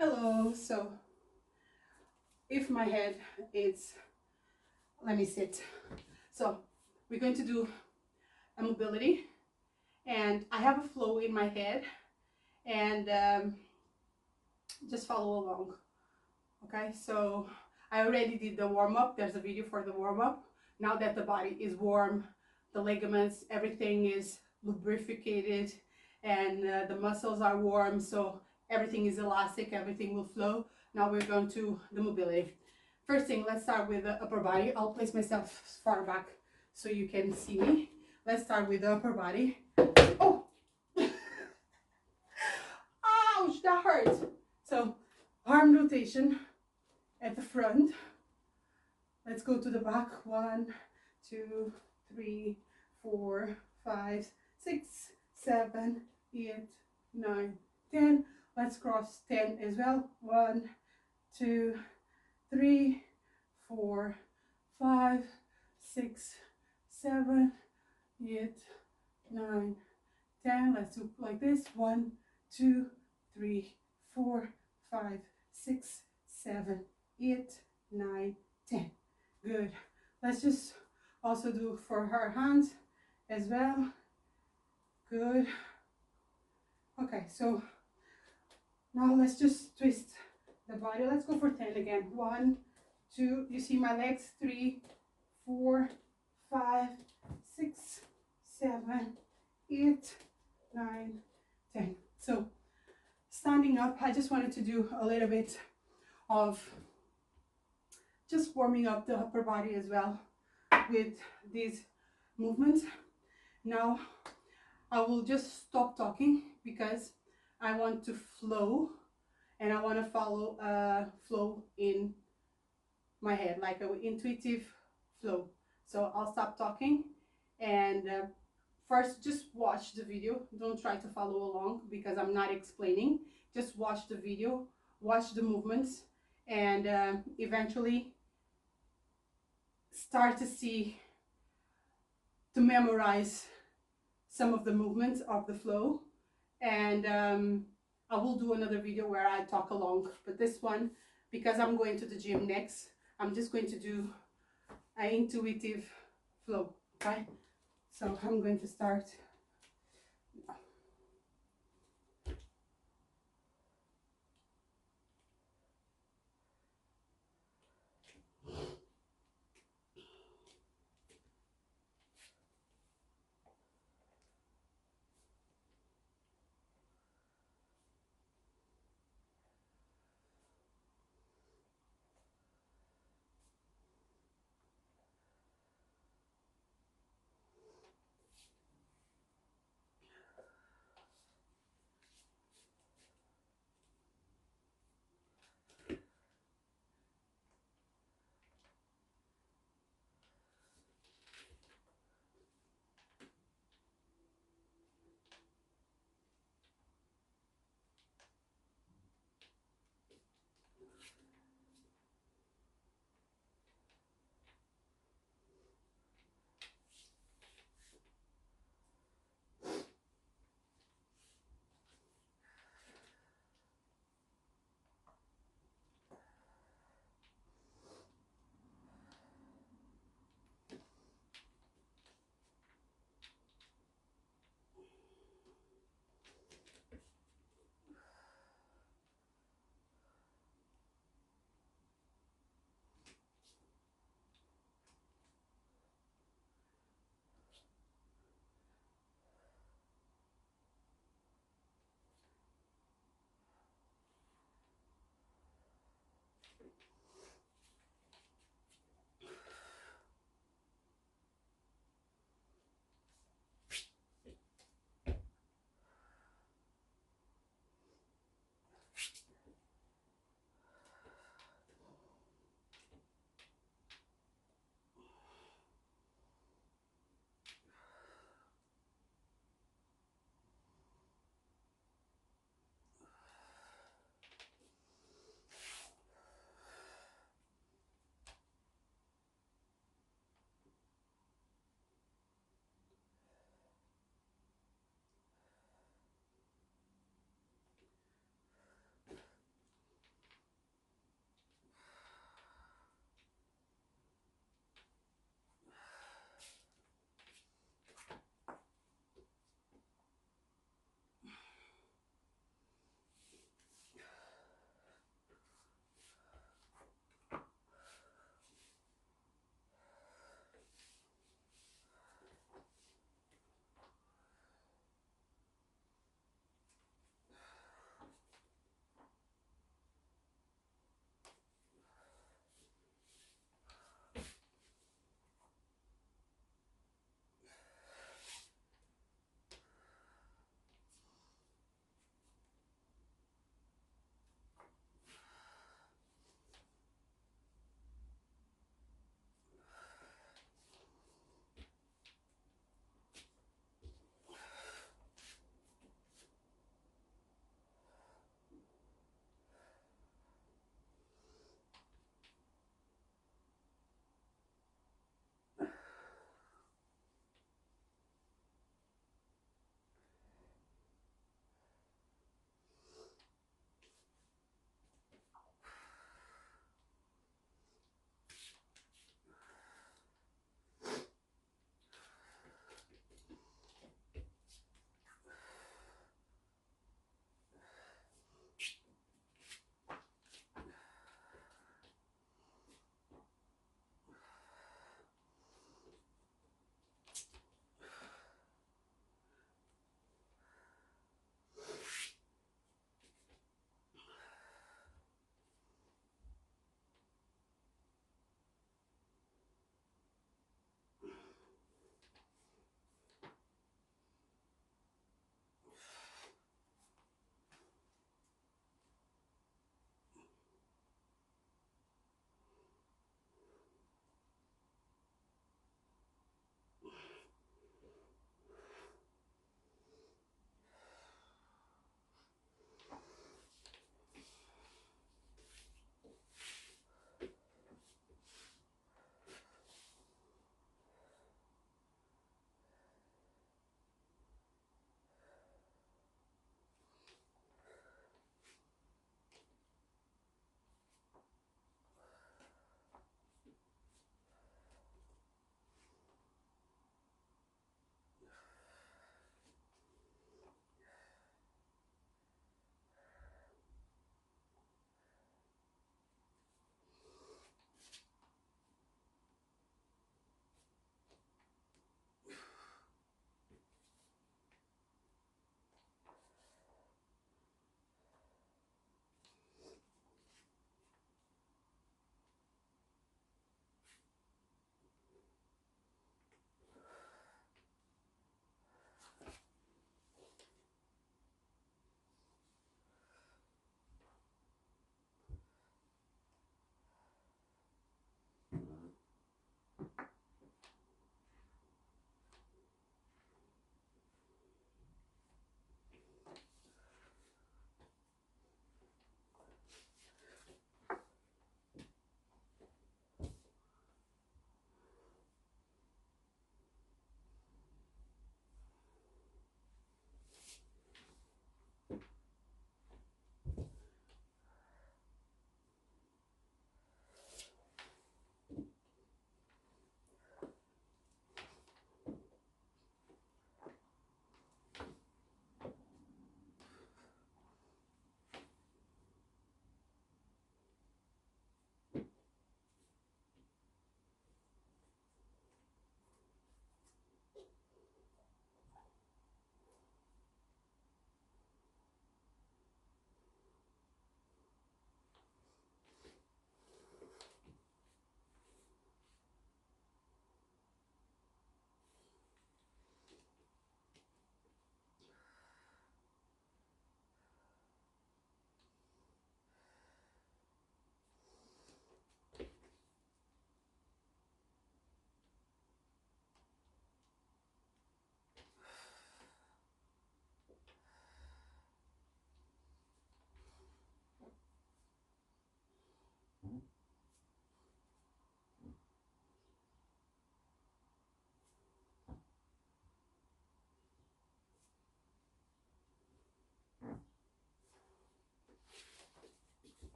Hello. So if my head is, let me sit. So we're going to do a mobility, and I have a flow in my head, and just follow along. Okay, so I already did the warm-up. There's a video for the warm-up. Now that the body is warm, the ligaments, everything is lubricated, and the muscles are warm, so everything is elastic, everything will flow. Now we're going to the mobility. First thing, let's start with the upper body. I'll place myself far back so you can see me. Let's start with the upper body. Oh! Ouch, that hurts. So arm rotation at the front. Let's go to the back. 1, 2, 3, 4, 5, 6, 7, 8, 9, 10. Let's cross 10 as well. 1, 2, 3, 4, 5, 6, 7, 8, 9, 10. Let's do like this. 1, 2, 3, 4, 5, 6, 7, 8, 9, 10. Good. Let's just also do for her hands as well. Good. Okay, so now let's just twist the body. Let's go for 10 again. 1, 2, you see my legs? 3, 4, 5, 6, 7, 8, 9, 10. So standing up, I just wanted to do a little bit of just warming up the upper body as well with these movements. Now I will just stop talking because I want to flow, and I want to follow flow in my head, like an intuitive flow. So I'll stop talking, and first just watch the video. Don't try to follow along because I'm not explaining. Just watch the video, watch the movements, and eventually start to memorize some of the movements of the flow. And I will do another video where I talk along, but this one, because I'm going to the gym next, I'm just going to do an intuitive flow. Okay, so I'm going to start.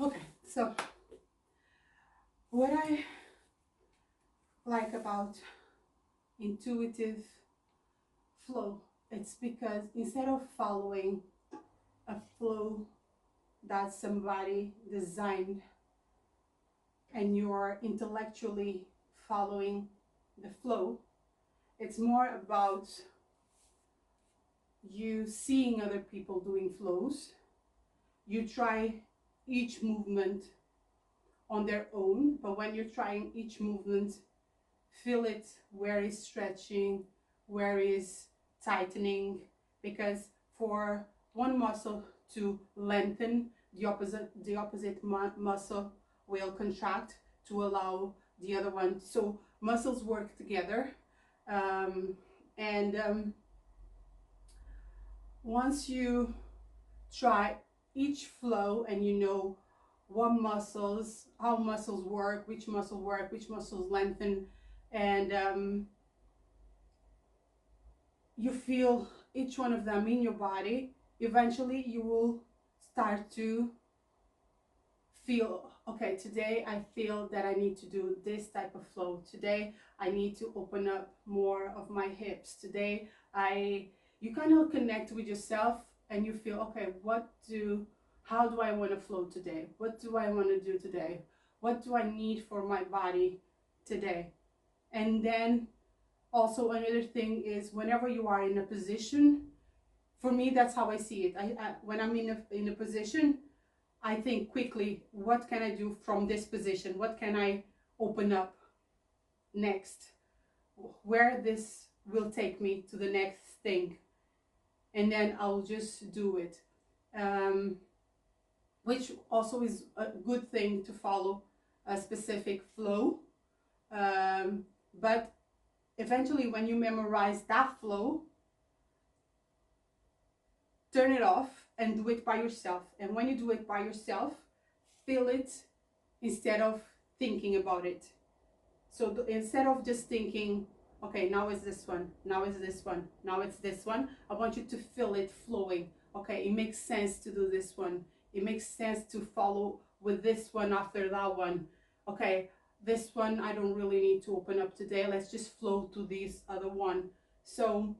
Okay, so what I like about intuitive flow, it's because instead of following a flow that somebody designed and you're intellectually following the flow, it's more about you seeing other people doing flows. You try each movement on their own, but when you're trying each movement, feel it, where is stretching, where is tightening, because for one muscle to lengthen, the opposite muscle will contract to allow the other one. So muscles work together, and once you try each flow and you know how muscles work, which muscles lengthen, and you feel each one of them in your body, eventually you will start to feel, okay, today I feel that I need to do this type of flow. Today I need to open up more of my hips. Today you kind of connect with yourself and you feel, okay, how do I want to flow today? What do I want to do today? What do I need for my body today? And then also another thing is, whenever you are in a position, for me that's how I see it. When I'm in a position, I think quickly, what can I do from this position? What can I open up next? Where this will take me to the next thing, and then I'll just do it. Which also is a good thing to follow a specific flow. But eventually when you memorize that flow, turn it off and do it by yourself. And when you do it by yourself, feel it instead of thinking about it. So instead of just thinking, okay, now it's this one, now it's this one, now it's this one, I want you to feel it flowing. Okay, it makes sense to do this one. It makes sense to follow with this one after that one. Okay, this one I don't really need to open up today. Let's just flow to this other one. So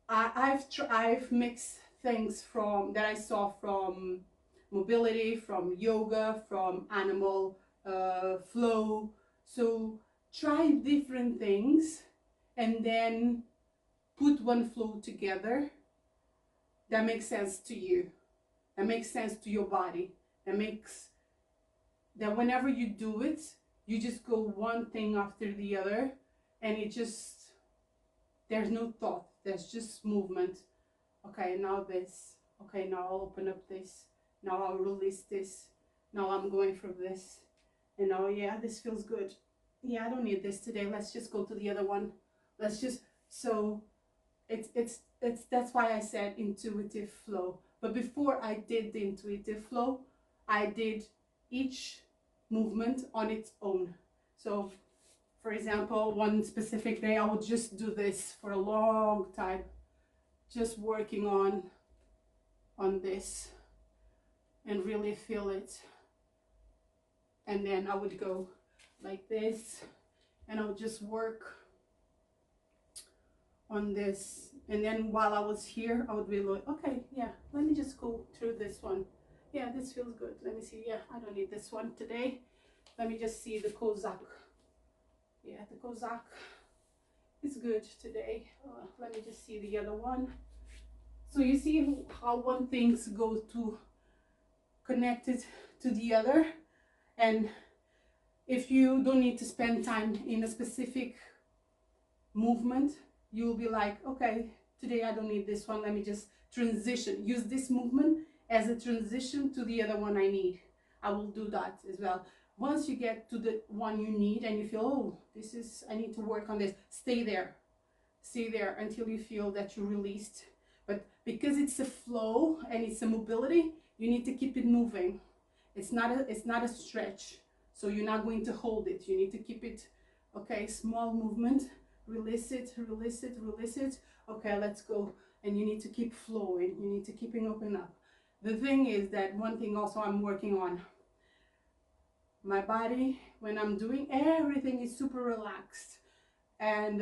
I've mixed things from that I saw from mobility, from yoga, from animal flow. So try different things and then put one flow together that makes sense to you, that makes sense to your body, that whenever you do it, you just go one thing after the other, and there's no thought, there's just movement. Okay, now this. Okay, now I'll open up this. Now I'll release this. Now I'm going for this. And now, yeah, this feels good. Yeah, I don't need this today. Let's just go to the other one. So it's that's why I said intuitive flow. But before I did the intuitive flow, I did each movement on its own. So for example, one specific day I would just do this for a long time, just working on this and really feel it. And then I would go like this and I would just work on this And then while I was here, I would be like, okay, yeah, let me just go through this one. Yeah, this feels good. Let me see. Yeah, I don't need this one today. Let me just see the Kozak. Yeah, the Kozak is good today. Let me just see the other one. So you see how one things go to connected to the other, and if you don't need to spend time in a specific movement, you'll be like, okay, today I don't need this one, let me just transition, use this movement as a transition to the other one I need. I will do that as well. Once you get to the one you need and you feel, oh, this is, I need to work on this, stay there until you feel that you're released. But because it's a flow and it's a mobility, you need to keep it moving. It's not a stretch, so you're not going to hold it. You need to keep it, okay, small movement, release it, release it, release it. Okay, let's go. And you need to keep flowing. You need to keep it open up. The thing is that one thing also I'm working on, my body, when I'm doing everything is super relaxed, and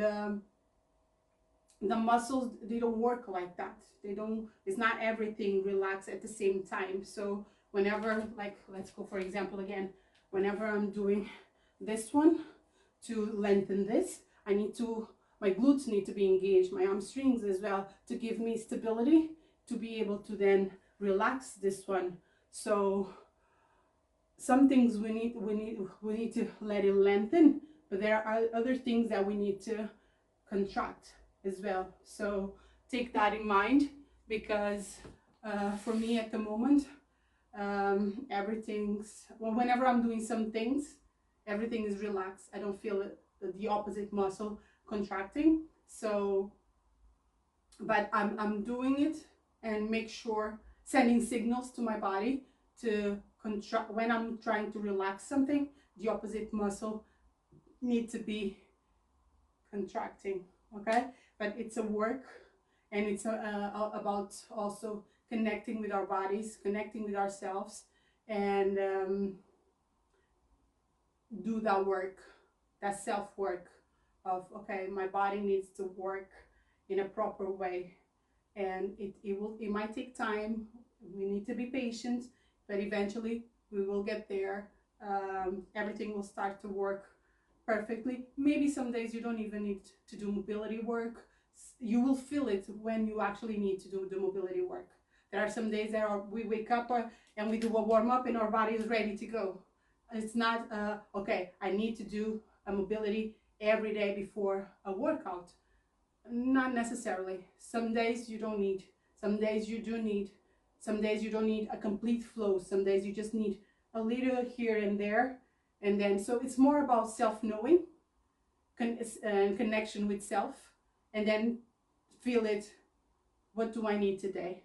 the muscles, they don't work like that. They don't, it's not everything relaxed at the same time. So whenever, like, let's go for example again, whenever I'm doing this one to lengthen this, I need to, my glutes need to be engaged, my hamstrings as well, to give me stability to be able to then relax this one. So some things we need to let it lengthen, but there are other things that we need to contract as well. So take that in mind, because for me at the moment, everything's, well, whenever I'm doing some things, everything is relaxed. I don't feel it, the opposite muscle contracting. So, but I'm doing it and make sure, sending signals to my body to contract. When I'm trying to relax something, the opposite muscle need to be contracting. Okay, but it's a work, and it's about also connecting with our bodies, connecting with ourselves, and do that work, that self work of, okay, my body needs to work in a proper way, and it might take time. We need to be patient, but eventually we will get there. Everything will start to work perfectly. Maybe some days you don't even need to do mobility work. You will feel it when you actually need to do the mobility work. There are some days that we wake up and we do a warm-up and our body is ready to go. It's not, okay, I need to do a mobility every day before a workout. Not necessarily. Some days you don't need, some days you do need, some days you don't need a complete flow, some days you just need a little here and there. And then, so it's more about self-knowing and connection with self, and then feel it. What do I need today?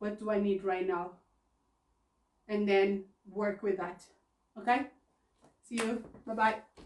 What do I need right now? And then work with that. Okay? See you. Bye-bye.